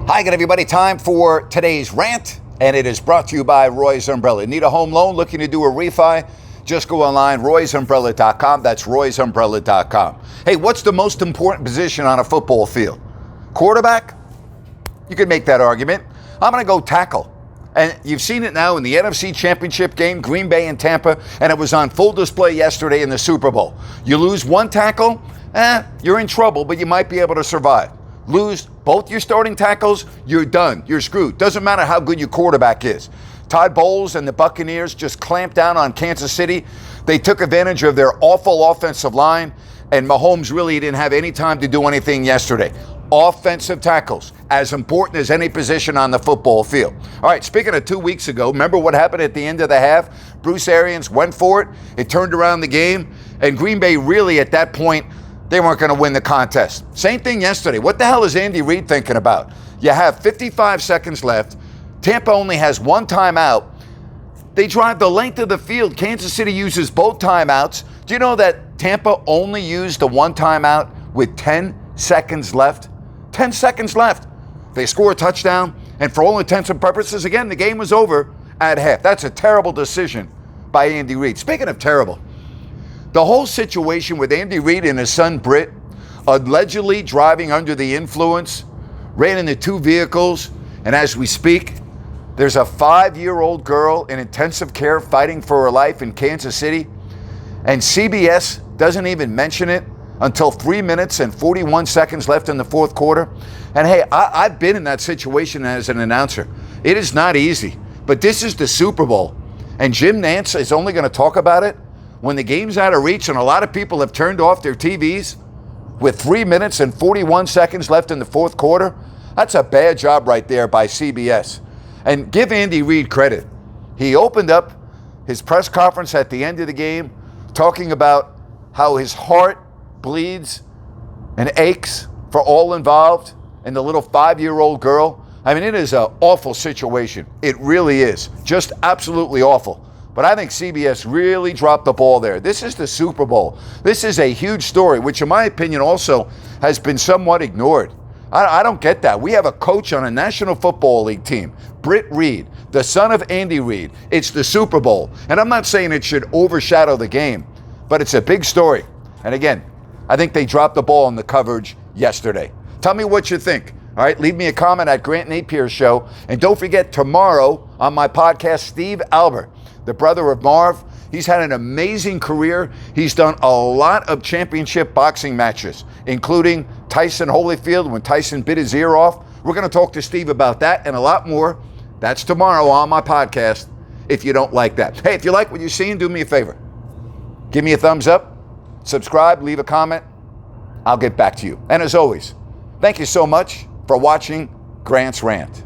Hi again, everybody. Time for today's rant, and it is brought to you by Roy's Umbrella. Need a home loan, looking to do a refi? Just go online, roysumbrella.com. That's roysumbrella.com. Hey, what's the most important position on a football field? Quarterback? You could make that argument. I'm going to go tackle. And you've seen it now in the NFC Championship game, Green Bay and Tampa, and it was on full display yesterday in the Super Bowl. You lose one tackle, you're in trouble, but you might be able to survive. Lose both your starting tackles, you're done. You're screwed. Doesn't matter how good your quarterback is. Todd Bowles and the Buccaneers just clamped down on Kansas City. They took advantage of their awful offensive line, and Mahomes really didn't have any time to do anything yesterday. Offensive tackles, as important as any position on the football field. All right, speaking of 2 weeks ago, remember what happened at the end of the half? Bruce Arians went for it. It turned around the game, and Green Bay really at that point, they weren't going to win the contest. Same thing yesterday. What the hell is Andy Reid thinking about? You have 55 seconds left. Tampa only has one timeout. They drive the length of the field. Kansas City uses both timeouts. Do you know that Tampa only used the one timeout with 10 seconds left? 10 seconds left. They score a touchdown, and for all intents and purposes, again, the game was over at half. That's a terrible decision by Andy Reid. Speaking of terrible, the whole situation with Andy Reid and his son Britt allegedly driving under the influence, ran into two vehicles, and as we speak, there's a 5-year-old girl in intensive care fighting for her life in Kansas City, and CBS doesn't even mention it until 3 minutes and 41 seconds left in the fourth quarter. And hey, I've been in that situation as an announcer. It is not easy, but this is the Super Bowl, and Jim Nantz is only going to talk about it when the game's out of reach and a lot of people have turned off their TVs with 3 minutes and 41 seconds left in the fourth quarter. That's a bad job right there by CBS. And give Andy Reid credit. He opened up his press conference at the end of the game talking about how his heart bleeds and aches for all involved and the little 5-year-old girl. I mean, it is an awful situation. It really is. Just absolutely awful. But I think CBS really dropped the ball there. This is the Super Bowl. This is a huge story, which in my opinion also has been somewhat ignored. I don't get that. We have a coach on a National Football League team, Britt Reid, the son of Andy Reid. It's the Super Bowl. And I'm not saying it should overshadow the game, but it's a big story. And again, I think they dropped the ball in the coverage yesterday. Tell me what you think. All right, leave me a comment at Grant Napier Show. And don't forget, tomorrow on my podcast, Steve Albert, the brother of Marv, he's had an amazing career. He's done a lot of championship boxing matches, including Tyson Holyfield when Tyson bit his ear off. We're going to talk to Steve about that and a lot more. That's tomorrow on my podcast if you don't like that. Hey, if you like what you're seeing, do me a favor. Give me a thumbs up, subscribe, leave a comment. I'll get back to you. And as always, thank you so much for watching Grant's Rant.